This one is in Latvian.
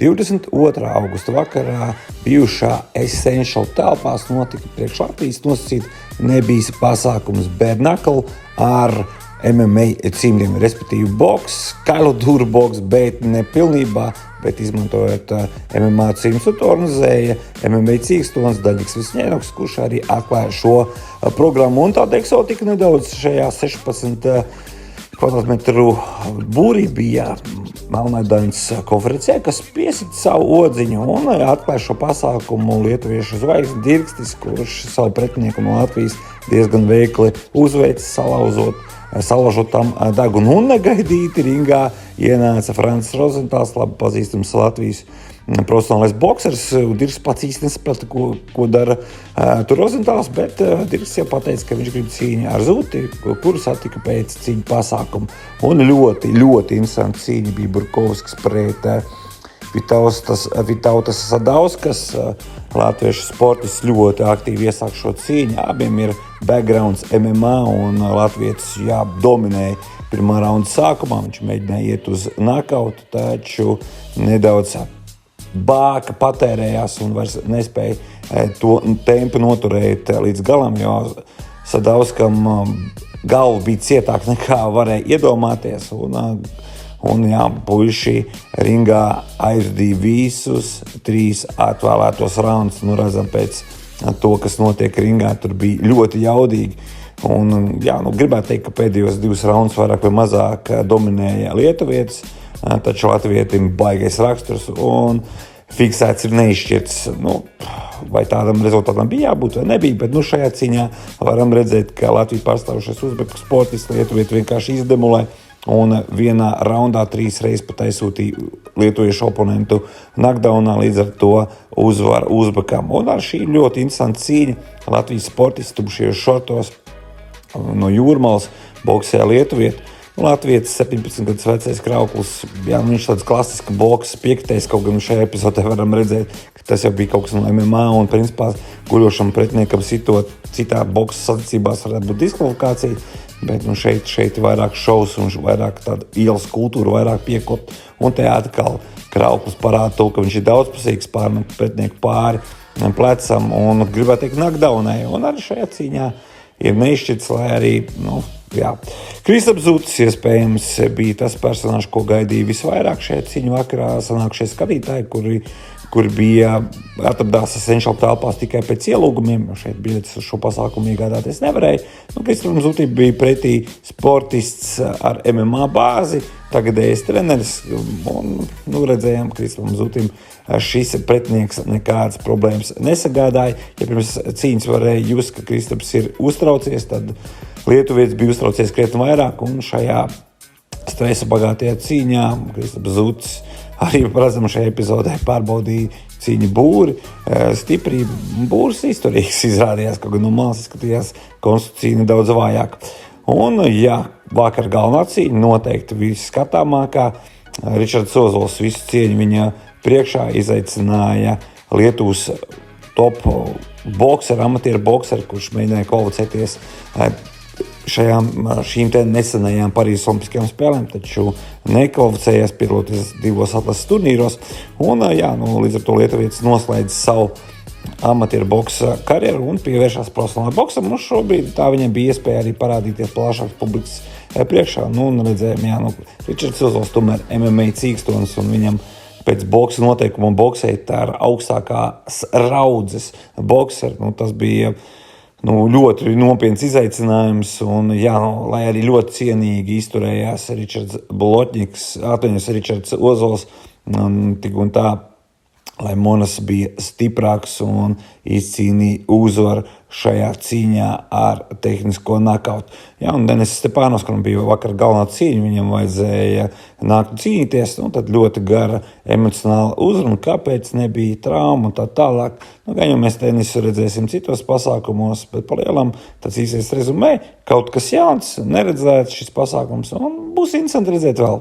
22. augusta vakarā bijušā Essential telpās notika priekš Latvijas nosacīt nebijis pasākums Bare Knuckle ar MMA cimdiem, respektīvi boks, kailodūru boks, bet ne pilnībā, bet izmantojot MMA cimdus, un to organizēja MMA cīkstons Daņiks Visņēnoks, kurš arī atklāja šo programmu. Un tāda eksotika nedaudz šajā 16 kvadrātmetru būrī bija Melnādains konferencē, kas piesita savu odziņu un atklāja šo pasākumu lietuviešu zvaigznes Dirkstis, kurš savu pretinieku no Latvijas diezgan veikli uzveica, salaužot tam degunu, un negaidīti ringā ienāca Francis Rozentāls, labi pazīstams Latvijas profesionālais boksers. Dirks pats īsti nesaprata, ko dara tur Rozentāls, bet Dirks jau pateica, ka viņš grib cīņu ar Zuti, kuru satika pēc cīņu pasākuma. Un ļoti, ļoti interesanti cīņa bija Burkovskis pret Vitautas Sadauskas. Latviešu sportists ļoti aktīvi iesāk šo cīņu. Abiem ir backgrounds MMA, un latvietis dominēja pirmā raunda sākumā. Viņš mēģināja iet uz knockoutu, taču nedaudz bāka patērējās un vairs nespēja to tempu noturēt līdz galam, jo Sadauskam galva bija cietāk nekā varēja iedomāties. Un puiši ringā aizvadīja visus 3 atvēlētos raundus. Redzam, pēc to, kas notiek ringā, tur bija ļoti jaudīgi. Un, gribētu teikt, ka pēdējos 2 raundus vairāk vai mazāk dominēja lietuvietis, taču latvietim baigais raksturs un fiksēts ir neizšķirts. Vai tādam rezultātam bija jābūt vai nebija, bet šajā cīņā varam redzēt, ka Latviju pārstāvušais uzbeku sportists lietuvieti vienkārši izdemolē. Un vienā raundā 3 reizes pat aizsūtīja lietuviešu oponentu knockdownā, līdz ar to uzvaru uzbekam. Un ar šī ļoti interesanta cīņa Latvijas sportists tumšajos šortos no Jūrmalas boksēja lietuvieti. Latvietis 17 gadus vecais Krauklis, viņš tāds klasisks boks, 5. kaut gan šajā epizodē varam redzēt, ka tas jau bija kaut kas no MMA un principā guļošam pretiniekam sitot citā boksa sacensībās varētu būt diskvalifikācija, bet šeit ir vairāk šovs un vairāk tāda ielas kultūra, vairāk piekot, un te atkal Krauklis parāda to, ka viņš ir daudzpusīgs, pārmet pretinieku pāri plecam un gribētu teikt knockdownai, un arī šajā cīņā ir neizšķirts, lai arī, Kristaps Zutis iespējams bija tas personāžs, ko gaidīja visvairāk šajā cīņu vakarā sanākušie skatītāji, kuri bija atradās Essential telpās tikai pēc ielūgumiem, jo šeit biļetes uz šo pasākumu iegādāties nevarēja. Kristapam Zutim bija pretī sportists ar MMA bāzi, tagadējais treneris, un redzējām, Kristapam Zutim šis pretinieks nekādas problēmas nesagādāja. Ja pirms cīņas varēja just, ka Kristaps ir uztraucies, tad lietuvietis bija uztraucies krietni vairāk, un šajā stresa bagātajā cīņā Kristaps Zutis arī, redzam, šajā epizodē pārbaudīja cīņu būri, stiprību. Būris izturīgs izrādījās, kaut gan no malas izskatījās konstrukcija nedaudz vājāk. Un, vakar galvenā cīņa noteikti visskatāmākā. Ričards Ozols visu cieņu viņa priekšā izaicināja Lietuvas top bokseru, amatieru bokseru, kurš mēģināja kvalificēties šīm nesenajām Parīzes Olimpiskajām spēlēm, taču nekvalificējās piedaloties 2 atlases turnīros. Un, līdz ar to lietuvietis noslēdz savu amatieru boksa karjeru un pievēršās profesionālajam boksam. Šobrīd tā viņam bija iespēja arī parādīties plašākas publikas priekšā. Redzējām, Ričards Ozols tomēr MMA cīkstons, un viņam pēc boksa noteikuma boksēt ar augstākās raudzes bokseri. Tas bija ļoti nopietns izaicinājums, un lai arī ļoti cienīgi izturējās Ričards Ozols, tik un tā, lai Monas bija stiprāks un izcīnīja uzvaru šajā cīņā ar tehnisko knockoutu. Un Denis Stepānovs, kuram bija vakar galvenā cīņa, viņam vajadzēja nākt cīnīties, tad ļoti gara emocionāla uzruna, kāpēc nebija trauma un tā tālāk. Gan jau mēs tenisu redzēsim citos pasākumos, bet palielam tāds īsais rezumē, kaut kas jauns, neredzēts šis pasākums, un būs interesanti redzēt vēl.